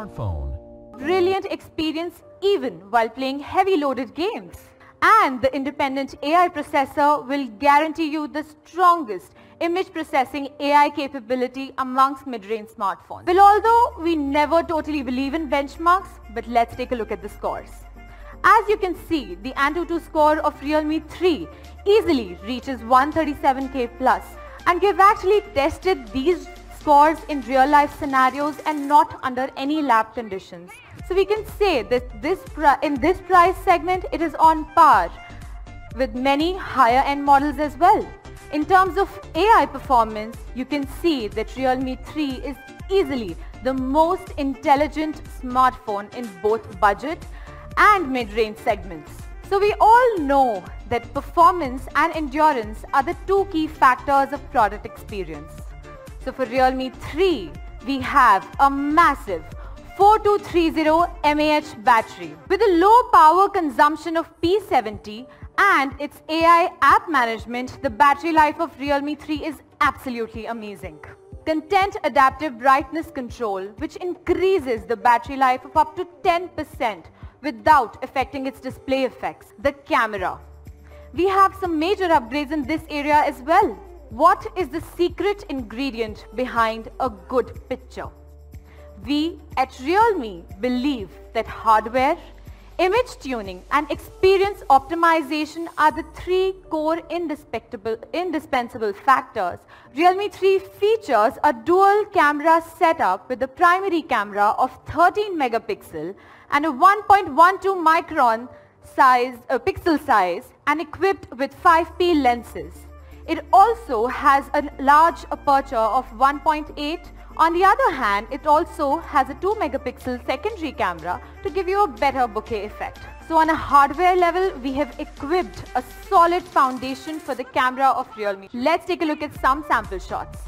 smartphone. Brilliant experience even while playing heavy loaded games. And the independent AI processor will guarantee you the strongest image processing AI capability amongst mid-range smartphones. Well, although we never totally believe in benchmarks, but let's take a look at the scores. As you can see, the Antutu score of Realme 3 easily reaches 137K plus, and we've actually tested these scores in real life scenarios and not under any lab conditions. So we can say that in this price segment, it is on par with many higher end models as well. In terms of AI performance, you can see that Realme 3 is easily the most intelligent smartphone in both budget and mid-range segments. So we all know that performance and endurance are the two key factors of product experience. So for Realme 3, we have a massive 4230 mAh battery with a low power consumption of P70 and its AI app management. The battery life of Realme 3 is absolutely amazing. Content adaptive brightness control, which increases the battery life of up to 10% without affecting its display effects. The camera. We have some major upgrades in this area as well. What is the secret ingredient behind a good picture? We at Realme believe that hardware, image tuning and experience optimization are the three core indispensable factors. Realme 3 features a dual camera setup with a primary camera of 13 megapixel and a 1.12 micron pixel size and equipped with 5P lenses. It also has a large aperture of 1.8. On the other hand, it also has a 2 megapixel secondary camera to give you a better bokeh effect. So on a hardware level, we have equipped a solid foundation for the camera of Realme. Let's take a look at some sample shots.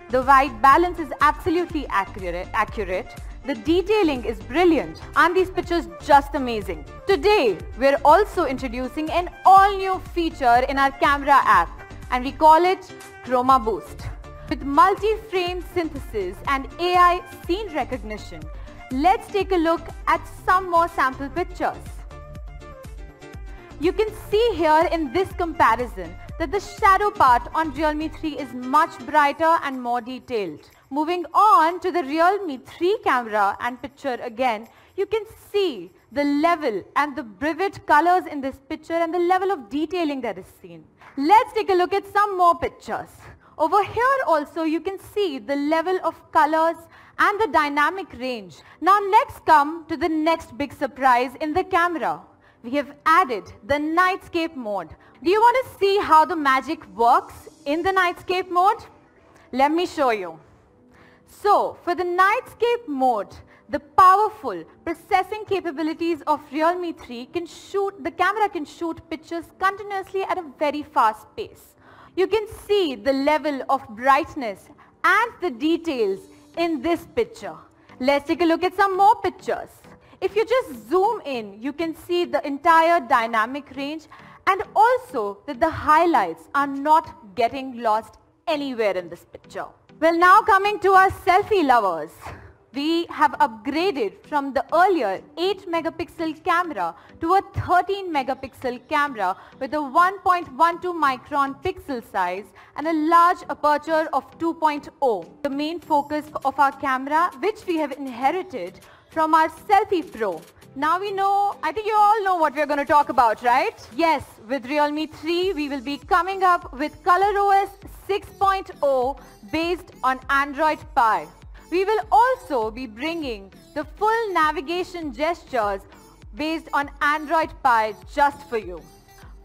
The white balance is absolutely accurate. The detailing is brilliant and these pictures just amazing. Today, we're also introducing an all-new feature in our camera app and we call it Chroma Boost. With multi-frame synthesis and AI scene recognition, let's take a look at some more sample pictures. You can see here in this comparison that the shadow part on Realme 3 is much brighter and more detailed. Moving on to the Realme 3 camera and picture again, you can see the level and the vivid colors in this picture and the level of detailing that is seen. Let's take a look at some more pictures. Over here also you can see the level of colors and the dynamic range. Now next come to the next big surprise in the camera. We have added the nightscape mode. Do you want to see how the magic works in the nightscape mode? Let me show you. So for the nightscape mode, the powerful processing capabilities of Realme 3 the camera can shoot pictures continuously at a very fast pace. You can see the level of brightness and the details in this picture. Let's take a look at some more pictures. If you just zoom in, you can see the entire dynamic range and also that the highlights are not getting lost anywhere in this picture. Well, now coming to our selfie lovers. We have upgraded from the earlier 8 megapixel camera to a 13 megapixel camera with a 1.12 micron pixel size and a large aperture of 2.0. The main focus of our camera, which we have inherited from our Selfie Pro. Now we know, I think you all know what we're going to talk about, right? Yes, with Realme 3, we will be coming up with ColorOS 6.0 based on Android Pie. We will also be bringing the full navigation gestures based on Android Pie just for you.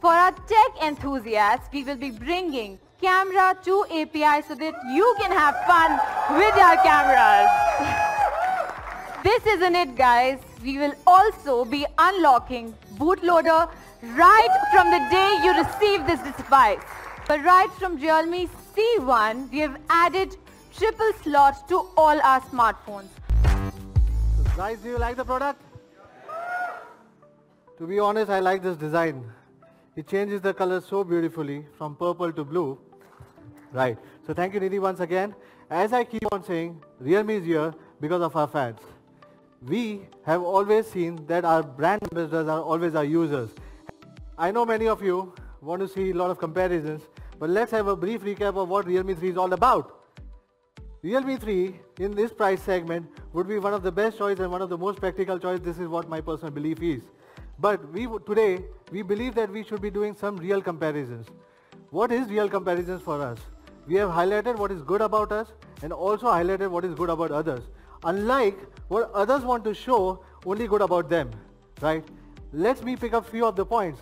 For our tech enthusiasts, we will be bringing Camera 2 API so that you can have fun with your cameras. This isn't it, guys. We will also be unlocking bootloader right from the day you receive this device. But right from Realme C1, we have added triple slots to all our smartphones. So guys, do you like the product? To be honest, I like this design. It changes the color so beautifully from purple to blue. Right. So thank you, Nidhi, once again. As I keep on saying, Realme is here because of our fans. We have always seen that our brand ambassadors are always our users. I know many of you want to see a lot of comparisons, but let's have a brief recap of what Realme 3 is all about. Realme 3 in this price segment would be one of the best choice and one of the most practical choice. This is what my personal belief is. But today we believe that we should be doing some real comparisons. What is real comparisons for us? We have highlighted what is good about us and also highlighted what is good about others. Unlike what others want to show only good about them, right? Let me pick up few of the points.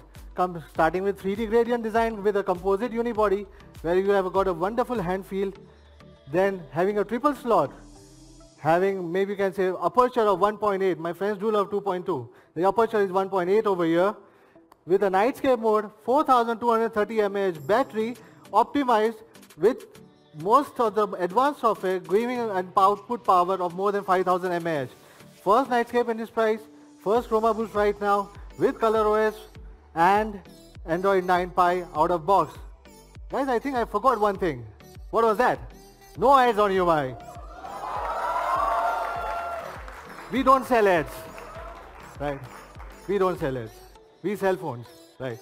Starting with 3D gradient design with a composite unibody where you have got a wonderful hand feel. Then having a triple slot, having maybe you can say aperture of 1.8. My friends do love 2.2. The aperture is 1.8 over here. With a nightscape mode, 4230 mAh battery optimized with most of the advanced software giving an output power of more than 5000 mAh. First nightscape in this price, first Chroma Boost right now with ColorOS and Android 9 Pie out of box. Guys, I think I forgot one thing. What was that? No ads on UMI. We don't sell ads, right? We don't sell ads. We sell phones, right?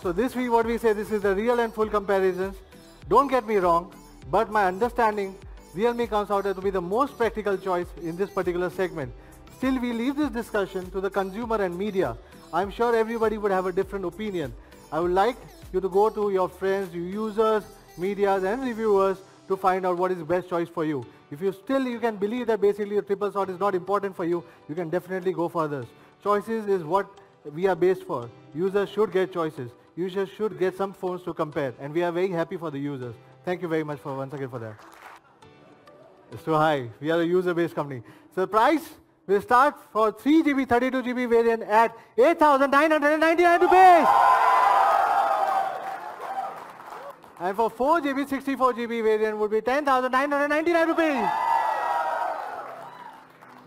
So this is what we say, this is the real and full comparisons. Don't get me wrong, but my understanding, Realme comes out to be the most practical choice in this particular segment. Still, we leave this discussion to the consumer and media. I'm sure everybody would have a different opinion. I would like you to go to your friends, your users, medias and reviewers to find out what is the best choice for you. If you can believe that basically a triple slot is not important for you, you can definitely go for others. Choices is what we are based for. Users should get choices. Users should get some phones to compare, and we are very happy for the users. Thank you very much for once again for that. It's too high. We are a user-based company. So the price will start for 3GB, 32GB variant at 8,999 rupees. And for 4GB, 64GB variant would be 10,999 rupees.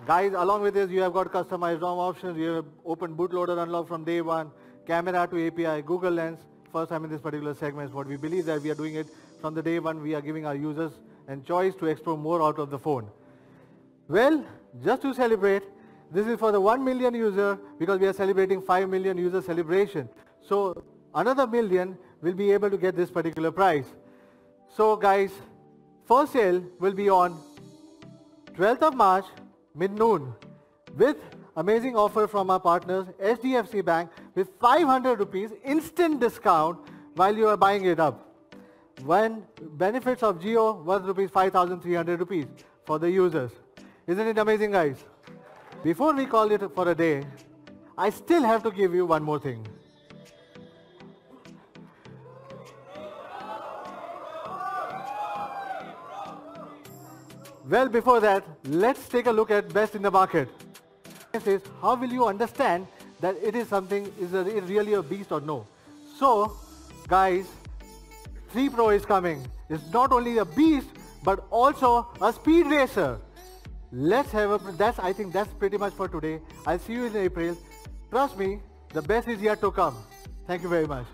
Guys, along with this, you have got customized ROM options. You have open bootloader unlock from day one, camera to API, Google Lens. First time in this particular segment, what we believe that we are doing it from the day one. We are giving our users and choice to explore more out of the phone. Well, just to celebrate, this is for the 1 million user because we are celebrating 5 million user celebration. So another million will be able to get this particular price. So guys, first sale will be on 12th of March, mid-noon, with amazing offer from our partners, HDFC Bank, with 500 rupees instant discount while you are buying it up. When benefits of Jio was rupees 5,300 rupees for the users. Isn't it amazing, guys? Before we call it for a day, I still have to give you one more thing. Well, before that, let's take a look at best in the market. Is how will you understand that it is something, is it really a beast or no? So, guys, 3 Pro is coming. It's not only a beast, but also a speed racer. Let's have a, I think that's pretty much for today. I'll see you in April. Trust me, the best is yet to come. Thank you very much.